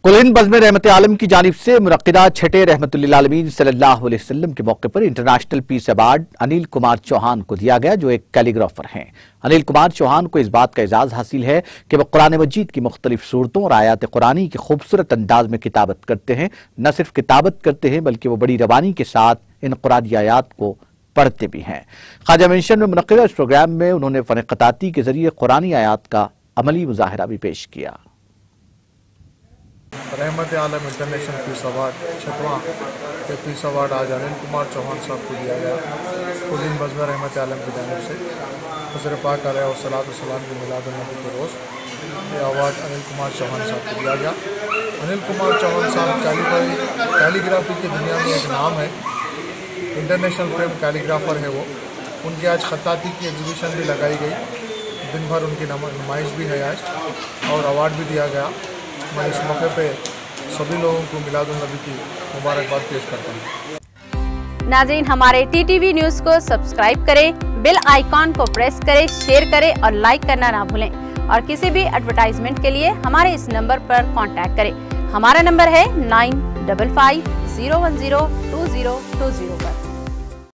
कुल बज़्म रहमत आलम की जानिब से मुनक्किदा छठे रहमतुल्लिल आलमीन सल्लल्लाहु अलैहि वसल्लम के मौके पर international peace award Anil Kumar Chauhan को दिया गया, जो एक कैलीग्राफर हैं। अनिल कुमार चौहान को इस बात का एजाज हासिल है कि वह कुरान मजीद की मुख्तलिफ सूरतों और आयात कुरानी के खूबसूरत अंदाज में किताबत करते हैं। न सिर्फ किताबत करते हैं बल्कि वो बड़ी रवानी के साथ इन कुरानी आयात को पढ़ते भी हैं। ख्वाजा मेंशन में मुनक्किदा इस प्रोग्राम में उन्होंने फ़न क़ताती के जरिए कुरानी आयात का अमली मुजाहिरा भी पेश किया। Rahmat Alam international peace award 6वां पीस अवार्ड आज अनिल कुमार चौहान साहब को दिया गया। कुल बज़्म रहमत आलम की जानिब से हुज़ूर पाक अलैहिस्सलाम की मिलाद-उन-नबी के रोज़ ये अवार्ड अनिल कुमार चौहान साहब को दिया गया। अनिल कुमार चौहान साहब कैलीग्राफी की दुनिया में एक नाम है, इंटरनेशनल फेम कैलीग्राफर है वो। उनकी आज ख़त्ताती की एग्जीबिशन भी लगाई गई, दिन भर उनकी नुमाइश भी है आज और अवार्ड भी दिया गया। मैं इस मौके पे सभी लोगों को मिलाद-उन-नबी की मुबारकबाद पेश करता हूँ। नाज़रीन, हमारे टीटीवी न्यूज़ को सब्सक्राइब करें, बेल आइकॉन को प्रेस करें, शेयर करें और लाइक करना ना भूलें। और किसी भी एडवर्टाइजमेंट के लिए हमारे इस नंबर पर कांटेक्ट करें। हमारा नंबर है 9550102020 पर।